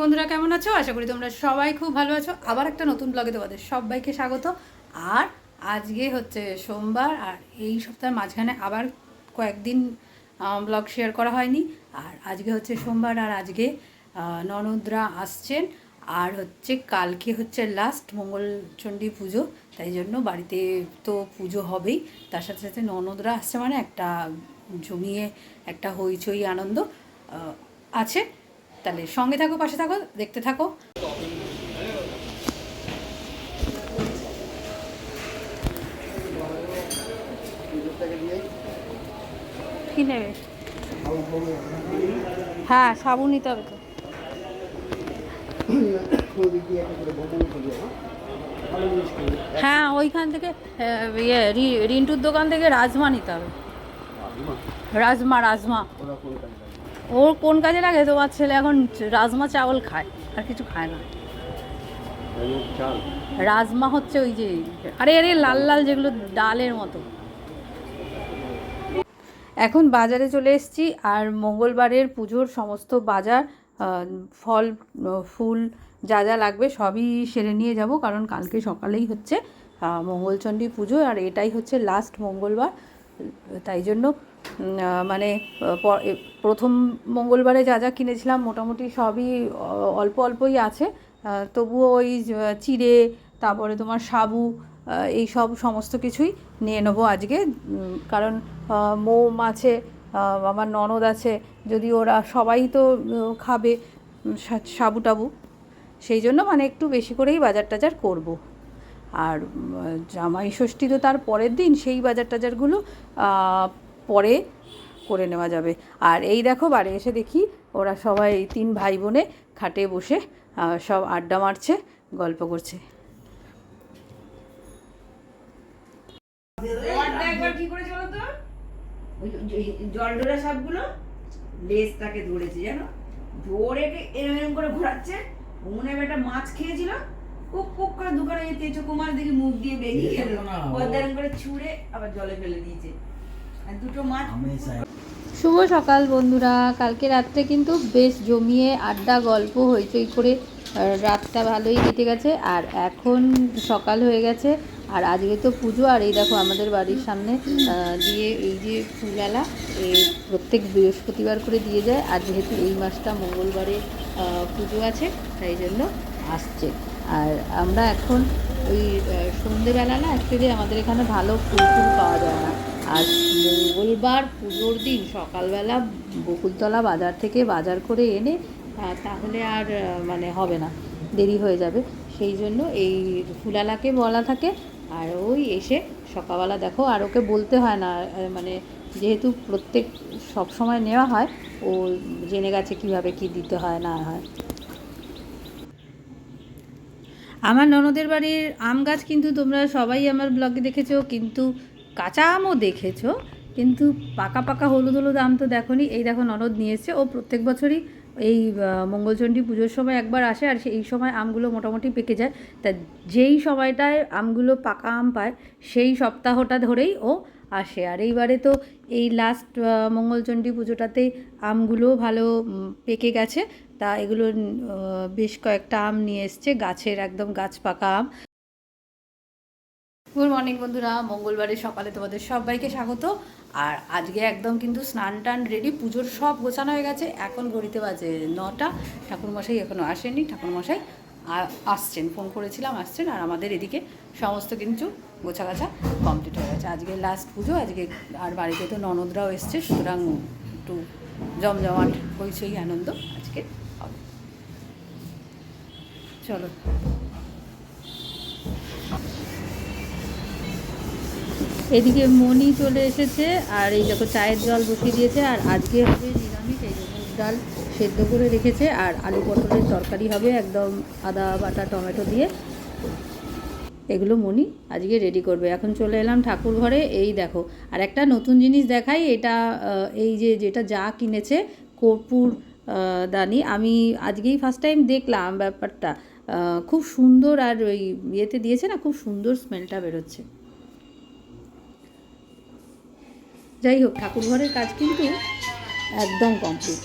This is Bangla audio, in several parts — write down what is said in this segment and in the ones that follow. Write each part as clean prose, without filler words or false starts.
বন্ধুরা, কেমন আছো? আশা করি তোমরা সবাই খুব ভালো আছো। আবার একটা নতুন ব্লগে তোমাদের সবাইকে স্বাগত। আর আজকে হচ্ছে সোমবার, আর এই সপ্তাহের মাঝখানে আবার কয়েকদিন ব্লগ শেয়ার করা হয়নি। আর আজকে হচ্ছে সোমবার, আর আজকে ননদরা আসছেন। আর হচ্ছে কালকে হচ্ছে লাস্ট মঙ্গলচণ্ডী পুজো, তাই জন্য বাড়িতে তো পুজো হবেই, তার সাথে সাথে ননদরা আসছে, মানে একটা জমিয়ে একটা হইচই আনন্দ আছে। তাহলে সঙ্গে থাকো, পাশে থাকো, দেখতে থাকো। কি নেবে? হ্যাঁ, সাবুন নিতে হবে তো। হ্যাঁ, ওইখান থেকে রিন্টুর দোকান থেকে রাজমা নিতে হবে। রাজমা রাজমা ওর কোন কাজে লাগে? তোমার ছেলে এখন রাজমা চাওয়াল খায়, আর কিছু খায় না। রাজমা হচ্ছে ওই যে, আরে আরে লাল লাল যেগুলো ডালের মতো। এখন বাজারে চলে এসেছি, আর মঙ্গলবারের পুজোর সমস্ত বাজার, ফল ফুল যা যা লাগবে সবই সেরে নিয়ে যাব, কারণ কালকে সকালেই হচ্ছে মঙ্গলচণ্ডী পুজো, আর এটাই হচ্ছে লাস্ট মঙ্গলবার। তাই জন্য মানে প্রথম মঙ্গলবারে যা যা কিনেছিলাম মোটামুটি সবই অল্প অল্পই আছে। তবুও ওই চিড়ে, তারপরে তোমার সাবু, এই সব সমস্ত কিছুই নিয়ে নেবো আজকে। কারণ মোম আছে, আমার ননদ আছে, যদি ওরা সবাই তো খাবে সাবু টাবু, সেই জন্য মানে একটু বেশি করেই বাজার টাজার করব। আর জামাই ষষ্ঠী তো তার পরের দিন, সেই বাজার টাজারগুলো পরে করে নেওয়া যাবে। আর এই দেখো, বাড়ি এসে দেখি ওরা সবাই তিন ভাই বোনে খাটে বসে সব আড্ডা মারছে, গল্প করছে। জলডোরা সাপগুলো লেজটাকে ধরেছে, জানো, ধরে এরম এরম করে ঘোরাচ্ছে। মনে হয় একটা মাছ খেয়েছিল, কুক কুক করে দোকানে তেজো কুমার দিকে মুখ দিয়ে বেরিয়ে গেল, পদ্মারম করে ছুঁড়ে আবার জলে ফেলে দিয়েছে। আর দুটো মাছ। শুভ সকাল বন্ধুরা। কালকে রাত্রে কিন্তু বেশ জমিয়ে আড্ডা গল্প হইচই করে রাতটা ভালোই কেটে গেছে, আর এখন সকাল হয়ে গেছে। আর আজকে তো পুজো, আর এই দেখো আমাদের বাড়ির সামনে দিয়ে এই যে ফুলালা, এই প্রত্যেক বৃহস্পতিবার করে দিয়ে যায়, আর যেহেতু এই মাসটা মঙ্গলবারে পুজো আছে তাই জন্য আসছে। আর আমরা এখন ওই সন্ধেবেলা না, অ্যাকচুয়ালি আমাদের এখানে ভালো ফুল ফুল পাওয়া যায় না, আর মঙ্গলবার পুজোর দিন সকালবেলা বকুলতলা বাজার থেকে বাজার করে এনে তাহলে আর মানে হবে না, দেরি হয়ে যাবে। সেই জন্য এই ফুলালাকে বলা থাকে, আর ওই এসে সকালবেলা দেখো, আর ওকে বলতে হয় না, মানে যেহেতু প্রত্যেক সব সময় নেওয়া হয়, ও জেনে গেছে কীভাবে কী দিতে হয় না হয়। আমার ননদের বাড়ির আম গাছ কিন্তু তোমরা সবাই আমার ব্লগে দেখেছো, কিন্তু কাঁচা আমও দেখেছো, কিন্তু পাকা পাকা হলুদ হলুদ আম তো দেখোনি। এই দেখো ননদ নিয়ে এসছে, ও প্রত্যেক বছরই এই মঙ্গলচণ্ডী পুজোর সময় একবার আসে, আর এই সময় আমগুলো মোটামুটি পেকে যায়। তা যেই সময়টায় আমগুলো পাকা আম পায় সেই সপ্তাহটা ধরেই ও আসে। আর এইবারে তো এই লাস্ট মঙ্গলচণ্ডী পুজোটাতেই আমগুলো ভালো পেকে গেছে, তা এগুলো বেশ কয়েকটা আম নিয়ে এসছে, গাছের একদম গাছ পাকা আম। গুড মর্নিং বন্ধুরা, মঙ্গলবারের সকালে তোমাদের সবাইকে স্বাগত। আর আজকে একদম কিন্তু স্নান টান রেডি, পুজোর সব গোছানো হয়ে গেছে। এখন ঘড়িতে বাজে 9টা, ঠাকুরমশাই এখনও আসেনি। ঠাকুরমশাই আসছেন, ফোন করেছিলাম, আসছেন। আর আমাদের এদিকে সমস্ত কিন্তু গোছা গাছা কমপ্লিট হয়ে গেছে। আজকে লাস্ট পুজো আজকে, আর বাড়িতে তো ননদরাও এসছে, সুতরাং একটু জমজমাট হইচই আনন্দ আজকে হবে। চলো, এদিকে মনি চলে এসেছে, আর এই দেখো চায়ের জল বসিয়ে দিয়েছে। আর আজকে হবে নিরামিষ, এই যে মুগ ডাল সেদ্ধ করে রেখেছে, আর আলু পটলের তরকারি হবে একদম আদা বাটা টমেটো দিয়ে। এগুলো মনি আজকে রেডি করবে। এখন চলে এলাম ঠাকুর ঘরে। এই দেখো, আর একটা নতুন জিনিস দেখাই, এটা এই যে যেটা যা কিনেছে কর্পূর দানি, আমি আজকেই ফার্স্ট টাইম দেখলাম ব্যাপারটা, খুব সুন্দর। আর ওই ইয়েতে দিয়েছে না, খুব সুন্দর স্মেলটা বেরোচ্ছে। যাই হোক, ঠাকুর ঘরের কাজ কিন্তু একদম কমপ্লিট।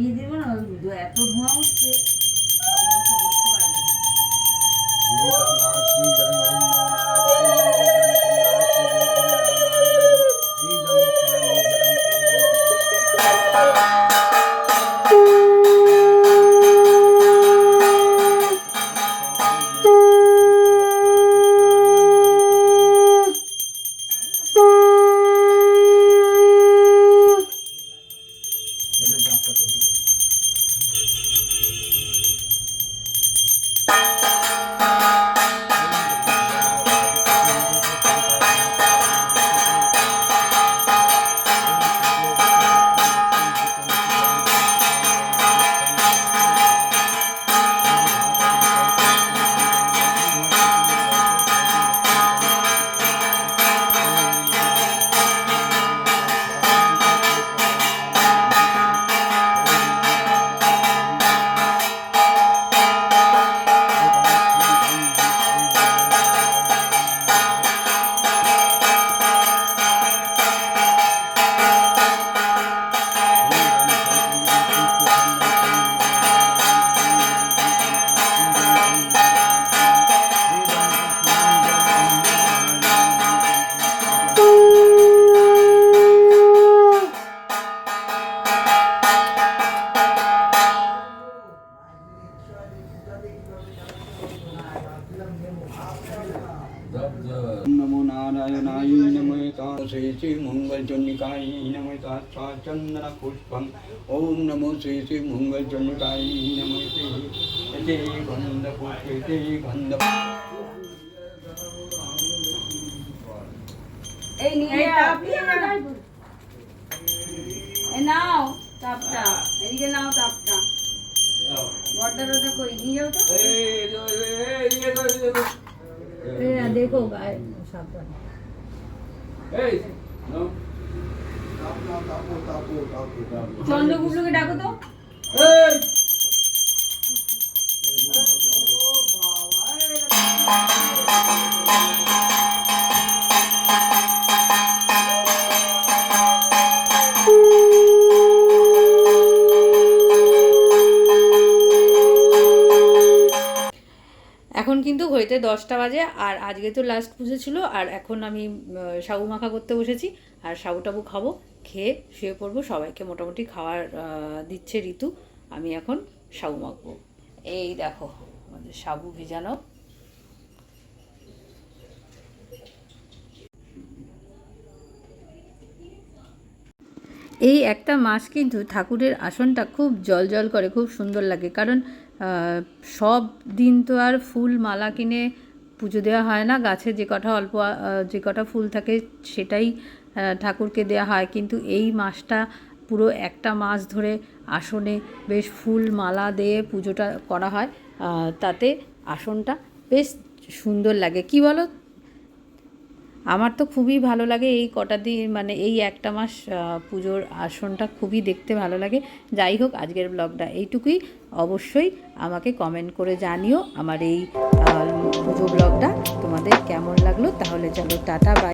দিয়ে দেবো না, এত ধোঁয়া উঠছে বুঝতে পারবে नमो नारायणाय नमः श्री श्री मंगलचंडिकाय नमः चंदन पुष्पम ओम नमो श्री श्री मंगलचंडिकाय नमः ते गंध पुष्पे ते गंध এই নিয়ে তাপ নিয়ে নাও তাপটা, এদিকে নাও তাপটা, বর্ডারটা কই নিয়ে যাও তো। দেখো গায়ে সাবধানে। চন্দ্রগুপ্তকে ডাকো তো। এখন কিন্তু ঘড়িতে 10টা বাজে, আর আজকে তো লাস্ট পুজো ছিল, আর এখন আমি সাবু মাখা করতে বসেছি, আর সাবু টাবু খাবো, খেয়ে শুয়ে পড়বো। সবাইকে মোটামুটি খাওয়ার দিচ্ছে ঋতু, আমি এখন সাবু মাখবো। এই দেখো আমাদের সাবু ভিজানো। এই একটা মাস কিন্তু ঠাকুরের আসনটা খুব জল করে, খুব সুন্দর লাগে, কারণ সব দিন তো আর ফুল মালা কিনে পুজো দেওয়া হয় না, গাছে যে কটা ফুল থাকে সেটাই ঠাকুরকে দেওয়া হয়, কিন্তু এই মাসটা পুরো একটা মাস ধরে আসনে বেশ ফুল মালা দিয়ে পুজোটা করা হয়, তাতে আসনটা বেশ সুন্দর লাগে, কি বলো? আমার তো খুবই ভালো লাগে এই কটা দিন, মানে এই একটা মাস পুজোর আসনটা খুবই দেখতে ভালো লাগে। যাই হোক, আজকের ব্লগটা এইটুকুই। অবশ্যই আমাকে কমেন্ট করে জানিও আমার এই পুজো ব্লগটা তোমাদের কেমন লাগলো। তাহলে চলো টাটা, বাই।